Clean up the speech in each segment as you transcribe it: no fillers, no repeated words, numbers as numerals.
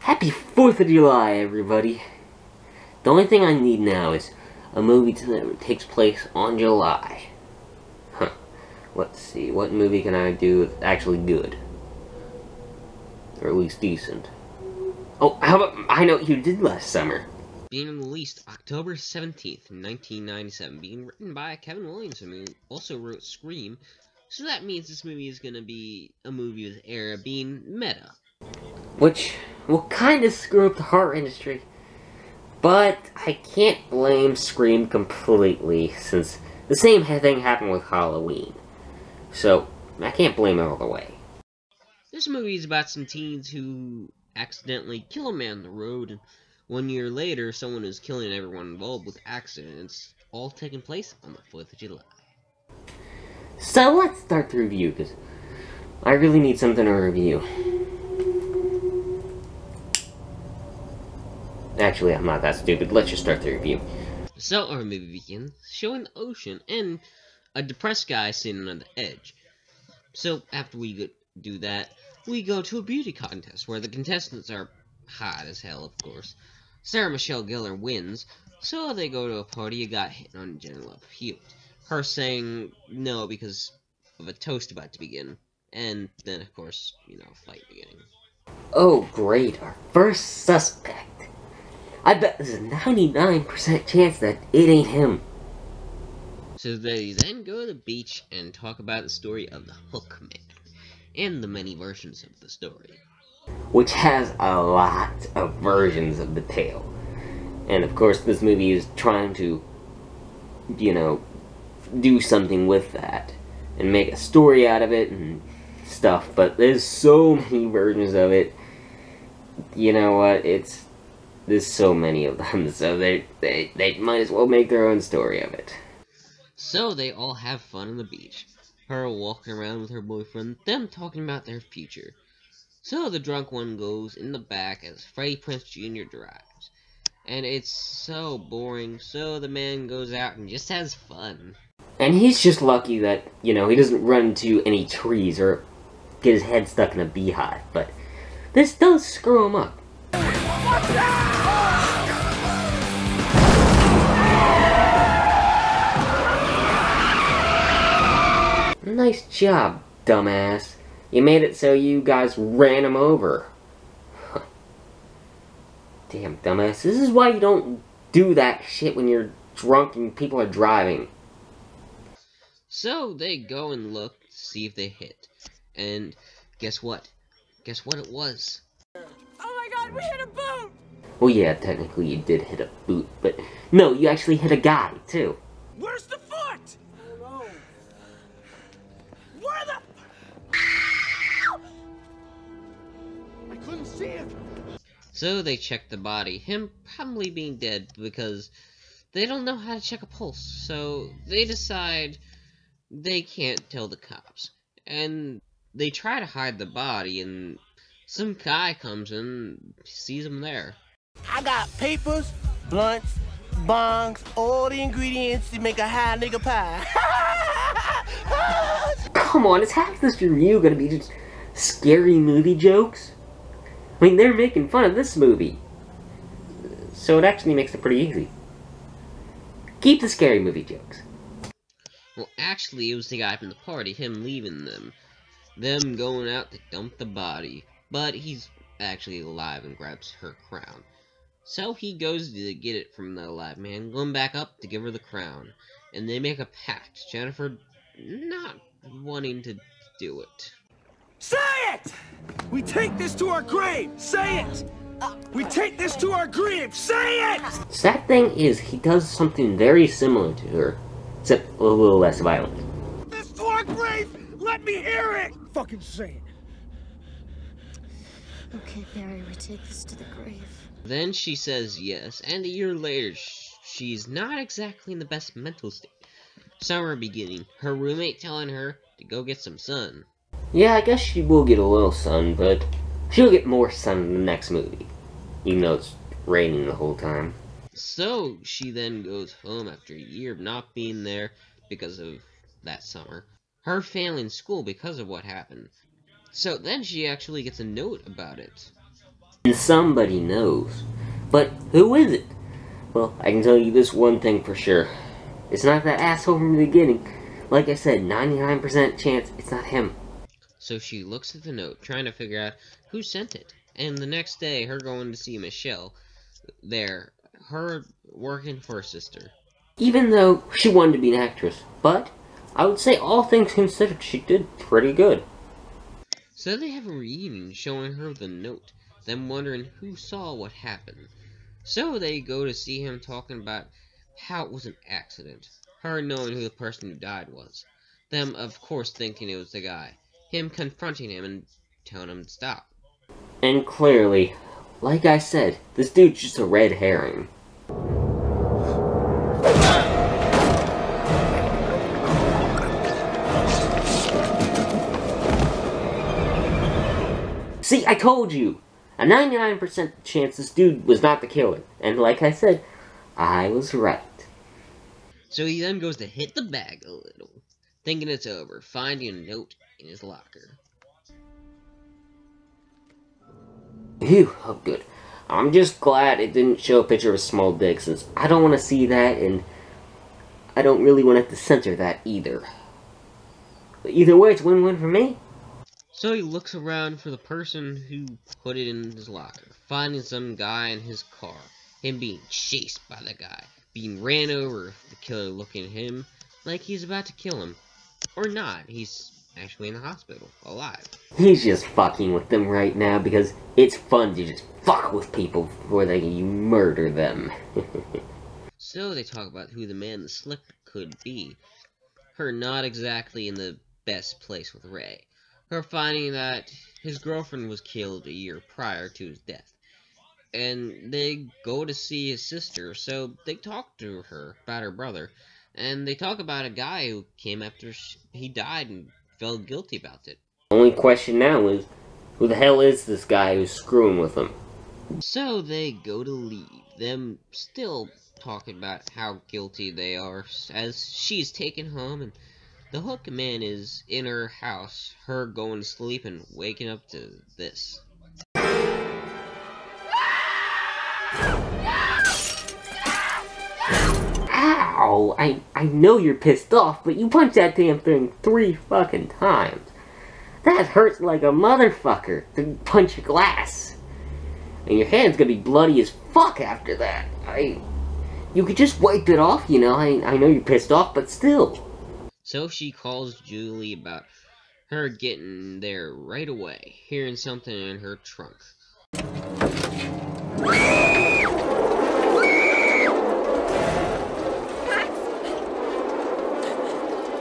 Happy 4th of July, everybody. The only thing I need now is a movie that takes place on July. Let's see, what movie can I do that's actually good? Or at least decent. Oh, how about I Know What You Did Last Summer? Being released October 17th, 1997. Being written by Kevin Williamson, who also wrote Scream. So that means this movie is going to be a movie with era being meta. Which will kind of screw up the horror industry. But I can't blame Scream completely, since the same thing happened with Halloween. So, I can't blame it all the way. This movie is about some teens who accidentally kill a man on the road, and 1 year later, someone is killing everyone involved with accidents, all taking place on the 4th of July. So let's start the review, because I really need something to review. Actually, I'm not that stupid. Let's just start the review. So our movie begins showing the ocean and a depressed guy sitting on the edge. So after we do that, we go to a beauty contest where the contestants are hot as hell, of course. Sarah Michelle Gellar wins, so they go to a party. You got hit on general love. Her saying no because of a toast about to begin. And then, of course, fight beginning. Oh, great. Our first suspect. I bet there's a 99% chance that it ain't him. So they then go to the beach and talk about the story of the Hook Man, and the many versions of the story. Which has a lot of versions of the tale. And of course this movie is trying to, do something with that. And make a story out of it and stuff. But there's so many versions of it. You know what, there's so many of them, so they might as well make their own story of it. So they all have fun on the beach. Her walking around with her boyfriend, them talking about their future. So the drunk one goes in the back as Freddie Prinze Jr. drives. And it's so boring, so the man goes out and just has fun. And he's just lucky that, he doesn't run into any trees or get his head stuck in a beehive, but this does screw him up. Nice job, dumbass. You made it so you guys ran him over. Damn, dumbass. This is why you don't do that shit when you're drunk and people are driving. So they go and look to see if they hit. And guess what? Guess what it was? Oh my god, we hit a boat! Well, yeah, technically you did hit a boot, but no, you actually hit a guy, too. Where's the foot? I don't know. Where the... I couldn't see it. So they check the body, him probably being dead because they don't know how to check a pulse. So they decide they can't tell the cops. And they try to hide the body, and some guy comes in and sees him there. I got papers, blunts, bongs, all the ingredients to make a high nigga pie. Come on, is half this review gonna be just scary movie jokes? I mean, they're making fun of this movie. So it actually makes it pretty easy. Keep the scary movie jokes. Well, actually, it was the guy from the party, him leaving them. Them going out to dump the body. But he's actually alive and grabs her crown. So he goes to get it from the alive man, going back up to give her the crown. And they make a pact, Jennifer not wanting to do it. Say it! We take this to our grave! Say it! We take this to our grave! Say it! Sad thing is, he does something very similar to her, except a little less violent. This to our grave! Let me hear it! Fucking say it. Okay, Barry, we take this to the grave. Then she says yes, and a year later, she's not exactly in the best mental state. Summer beginning, her roommate telling her to go get some sun. Yeah, I guess she will get a little sun, but she'll get more sun in the next movie. Even though it's raining the whole time. So, she then goes home after a year of not being there because of that summer. Her failing school because of what happened. So then she actually gets a note about it. And somebody knows. But who is it? Well, I can tell you this one thing for sure. It's not that asshole from the beginning. Like I said, 99% chance it's not him. So she looks at the note, trying to figure out who sent it. And the next day, her going to see Michelle there, her working for her sister. Even though she wanted to be an actress. But I would say all things considered, she did pretty good. So they have a reunion showing her the note, them wondering who saw what happened. So they go to see him talking about how it was an accident. Her knowing who the person who died was. Them, of course, thinking it was the guy. Him confronting him and telling him to stop. And clearly, like I said, this dude's just a red herring. See, I told you! A 99% chance this dude was not the killer. And like I said, I was right. So he then goes to hit the bag a little, thinking it's over, finding a note in his locker. Phew, oh good. I'm just glad it didn't show a picture of a small dick, since I don't want to see that, and I don't really want to have to censor that either. But either way, it's win-win for me. So he looks around for the person who put it in his locker, finding some guy in his car, him being chased by the guy, being ran over, the killer looking at him like he's about to kill him. Or not, he's actually in the hospital, alive. He's just fucking with them right now because it's fun to just fuck with people before you murder them. So they talk about who the man in the slipper could be. Her not exactly in the best place with Ray. Her finding that his girlfriend was killed a year prior to his death. And they go to see his sister, so they talk to her about her brother. And they talk about a guy who came after he died and felt guilty about it. The only question now is, who the hell is this guy who's screwing with him? So they go to leave, them still talking about how guilty they are, as she's taken home and the hook man is in her house, her going to sleep and waking up to this. Ow! I know you're pissed off, but you punched that damn thing 3 fucking times. That hurts like a motherfucker to punch a glass. And your hand's gonna be bloody as fuck after that. You could just wipe it off, you know. I know you're pissed off, but still. So she calls Julie about her getting there right away, hearing something in her trunk.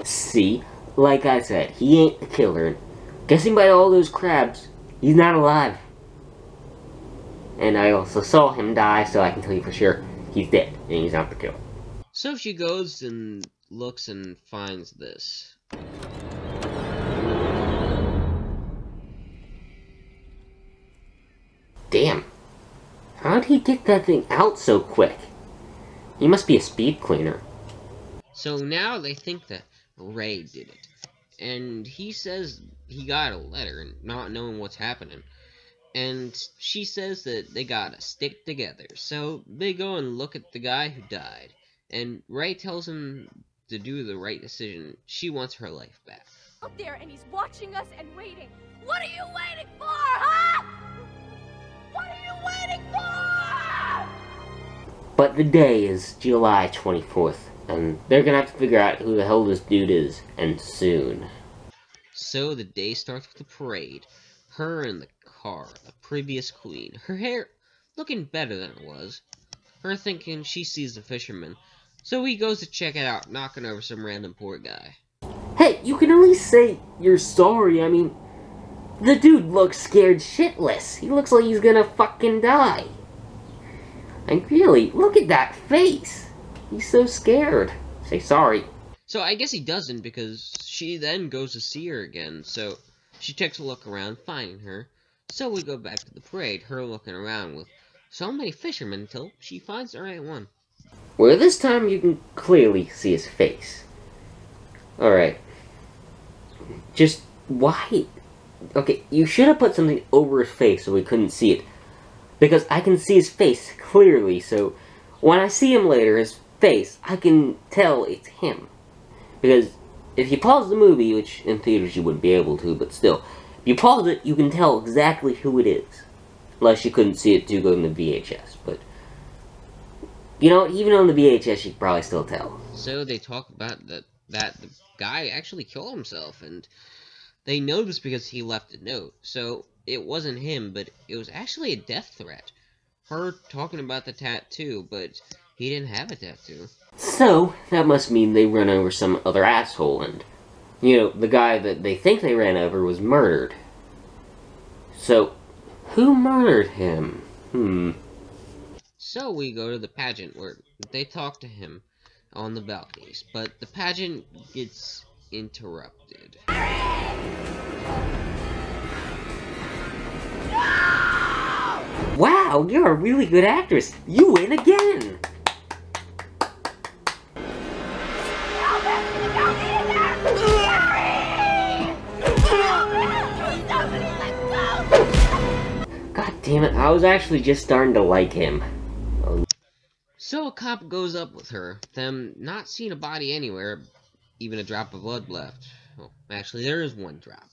See, like I said, he ain't the killer. Guessing by all those crabs, he's not alive. And I also saw him die, so I can tell you for sure he's dead, and he's not the killer. So she goes and looks and finds this. Damn. How'd he get that thing out so quick? He must be a speed cleaner. So now they think that Ray did it. And he says he got a letter and not knowing what's happening. And she says that they gotta stick together. So they go and look at the guy who died. And Ray tells him to do the right decision. She wants her life back. Out there and he's watching us and waiting. What are you waiting for, huh? What are you waiting for? But the day is July 24th, and they're gonna have to figure out who the hell this dude is, and soon. So the day starts with a parade. Her in the car, the previous queen. Her hair looking better than it was. Her thinking she sees the fisherman. So he goes to check it out, knocking over some random poor guy. Hey, you can at least say you're sorry. I mean, the dude looks scared shitless. He looks like he's gonna fucking die. And really, look at that face. He's so scared. Say sorry. So I guess he doesn't, because she then goes to see her again. So she takes a look around, finding her. So we go back to the parade, her looking around with so many fishermen until she finds the right one. Where this time you can clearly see his face. Alright. Just, why? Okay, you should have put something over his face so we couldn't see it. Because I can see his face clearly, so when I see him later, his face, I can tell it's him. Because if you pause the movie, which in theaters you wouldn't be able to, but still, if you pause it, you can tell exactly who it is. Unless you couldn't see it too good in the VHS, but you know, even on the VHS, you could probably still tell. So they talk about that the guy actually killed himself, and they know this because he left a note. So it wasn't him, but it was actually a death threat. Her talking about the tattoo, but he didn't have a tattoo. So that must mean they run over some other asshole, and you know, the guy that they think they ran over was murdered. So who murdered him? So we go to the pageant where they talk to him on the balconies, but the pageant gets interrupted. Wow, you're a really good actress. You win again. God damn it, I was actually just starting to like him. So a cop goes up with her, them not seeing a body anywhere, even a drop of blood left. Well, actually, there is one drop.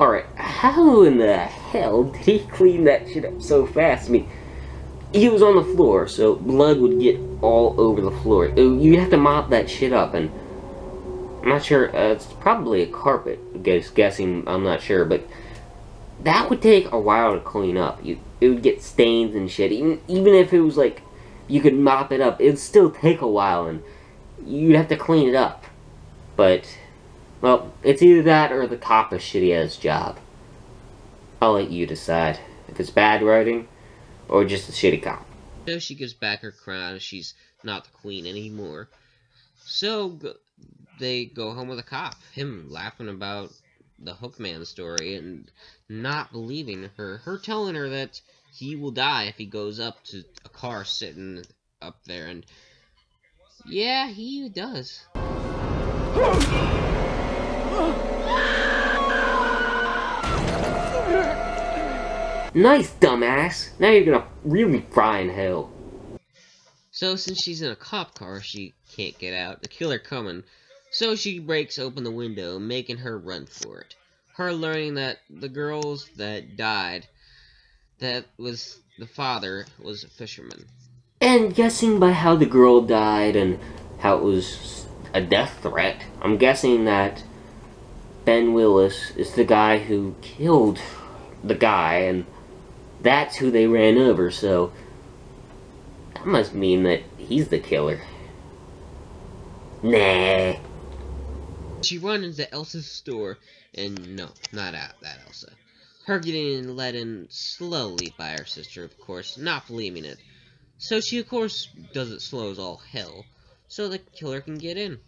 Alright, how in the hell did he clean that shit up so fast? I mean, he was on the floor, so blood would get all over the floor. You'd have to mop that shit up, and I'm not sure, it's probably a carpet, guessing, I'm not sure, but that would take a while to clean up. It would get stains and shit. Even if it was like, you could mop it up, it'd still take a while, and you'd have to clean it up. But, well, it's either that or the cop is shitty at his job. I'll let you decide if it's bad writing or just a shitty cop. So she gives back her crown, she's not the queen anymore. So they go home with a cop, him laughing about the Hookman story and not believing her. Her telling her that he will die if he goes up to a car sitting up there, and yeah, he does. Nice, dumbass. Now you're gonna really fry in hell. So since she's in a cop car, she can't get out. The killer coming. So she breaks open the window, making her run for it. Her learning that the girls that died, that was the father, was a fisherman. And guessing by how the girl died and how it was a death threat, I'm guessing that Ben Willis is the guy who killed the guy, and that's who they ran over, so that must mean that he's the killer. Nah. She runs into Elsa's store, and no, not out that Elsa. Her getting let in slowly by her sister, of course, not believing it. So she, of course, does it slow as all hell, so the killer can get in.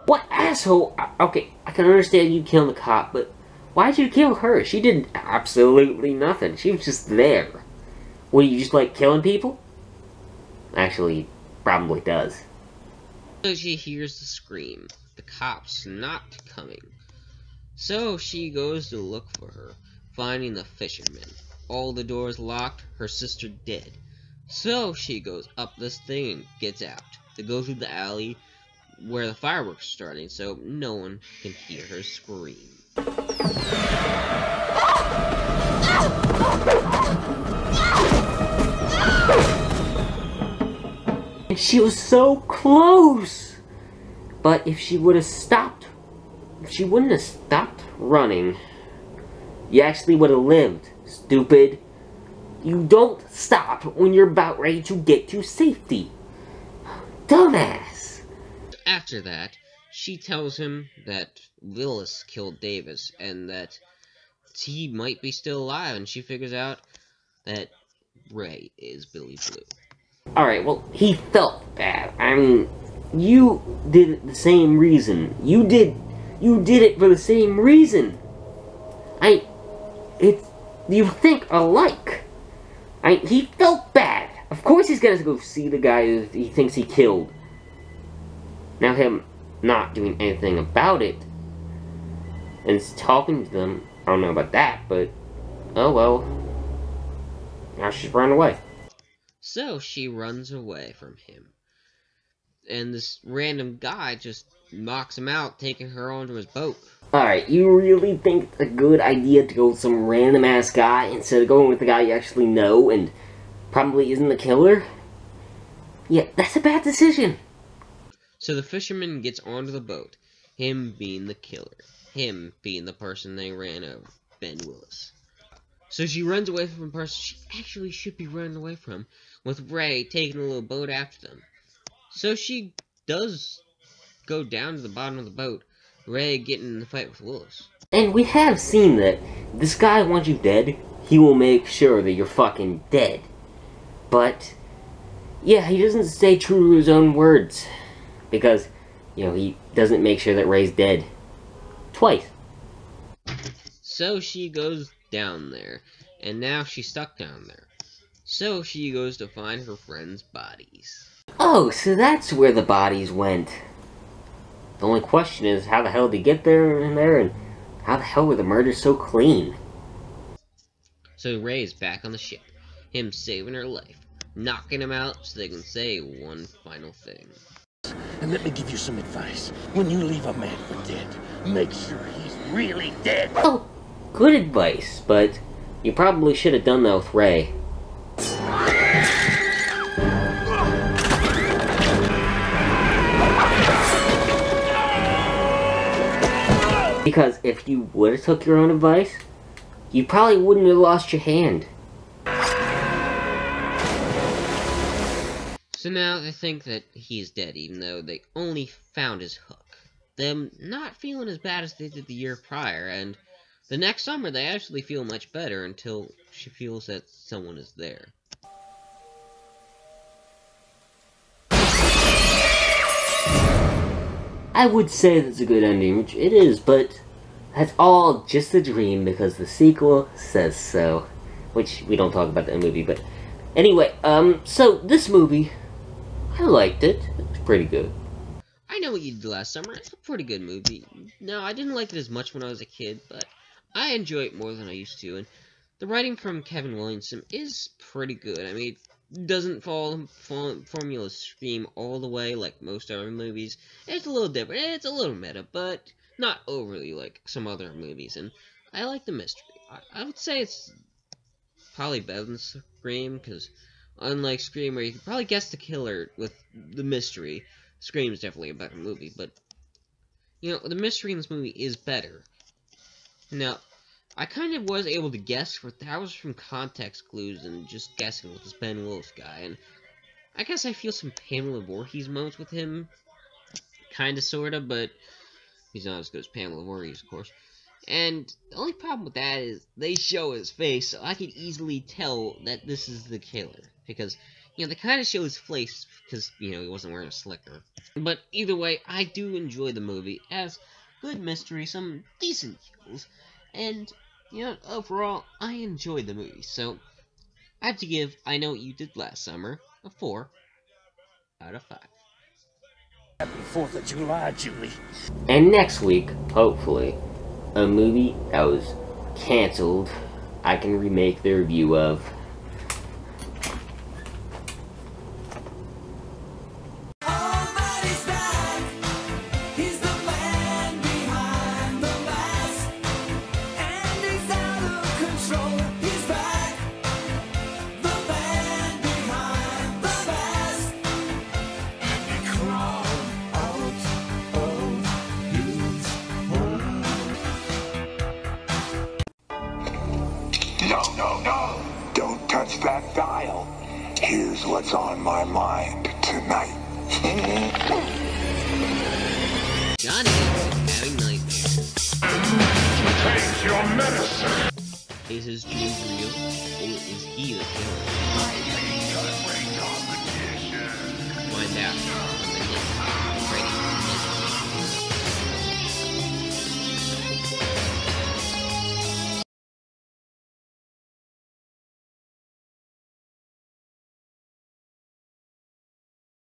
What asshole? Okay, I can understand you killing the cop, but why'd you kill her? She did absolutely nothing. She was just there. What, you just like killing people? Actually, probably does. So she hears the scream. The cop's not coming. So she goes to look for her, finding the fisherman. All the doors locked, her sister dead. So she goes up this thing and gets out. They go through the alley where the fireworks are starting, so no one can hear her scream. And she was so close! But if she would have stopped, if she wouldn't have stopped running, you actually would have lived, stupid. You don't stop when you're about ready to get to safety. Dumbass! After that, she tells him that Willis killed Davis and that he might be still alive, and she figures out that Ray is Billy Blue. Alright, well, he felt bad. I mean, you did it the same reason. You did it for the same reason. You think alike. He felt bad. Of course he's gonna go see the guy who he thinks he killed. Now not doing anything about it and talking to them. I don't know about that, but oh well. Now she's run away. So she runs away from him. And this random guy just knocks him out, taking her onto his boat. Alright, you really think it's a good idea to go with some random ass guy instead of going with the guy you actually know and probably isn't the killer? Yeah, that's a bad decision. So the fisherman gets onto the boat, him being the killer, him being the person they ran over, Ben Willis. So she runs away from the person she actually should be running away from, with Ray taking a little boat after them. So she does go down to the bottom of the boat, Ray getting in the fight with Willis. And we have seen that this guy wants you dead, he will make sure that you're fucking dead. But, yeah, he doesn't stay true to his own words. Because, you know, he doesn't make sure that Ray's dead. Twice. So she goes down there, and now she's stuck down there. So she goes to find her friends' bodies. Oh, so that's where the bodies went. The only question is, how the hell did he get there, and how the hell were the murders so clean? So Ray's back on the ship, him saving her life, knocking him out so they can say one final thing. And let me give you some advice. When you leave a man for dead, make sure he's really dead. Oh, good advice, but you probably should have done that with Ray. Because if you would have took your own advice, you probably wouldn't have lost your hand. So now they think that he's dead, even though they only found his hook. Them not feeling as bad as they did the year prior, and the next summer they actually feel much better until she feels that someone is there. I would say that's a good ending, which it is, but that's all just a dream because the sequel says so. Which, we don't talk about that in the movie, but anyway, so this movie, I liked it. It was pretty good. I Know What You Did Last Summer. It's a pretty good movie. No, I didn't like it as much when I was a kid, but I enjoy it more than I used to, and the writing from Kevin Williamson is pretty good. I mean, it doesn't follow formula stream all the way like most other movies. It's a little different. It's a little meta, but not overly like some other movies, and I like the mystery. I would say it's probably better than Scream, because unlike Scream, where you can probably guess the killer with the mystery, Scream is definitely a better movie, but, you know, the mystery in this movie is better. Now, I kind of was able to guess, but that was from context clues and just guessing with this Ben Willis guy, and I guess I feel some Pamela Voorhees moments with him, kinda, sorta, but he's not as good as Pamela Voorhees, of course. And the only problem with that is they show his face, so I could easily tell that this is the killer. Because, you know, they kind of show his face because, you know, he wasn't wearing a slicker. But either way, I do enjoy the movie. It has good mystery, some decent kills, and, you know, overall, I enjoyed the movie. So, I have to give I Know What You Did Last Summer a 4 out of 5. Happy 4th of July, Julie. And next week, hopefully, a movie that was cancelled, I can remake the review of. No. Don't touch that dial. Here's what's on my mind tonight. Johnny is having nightmares. Take your medicine. Is his dream real, or is he the killer?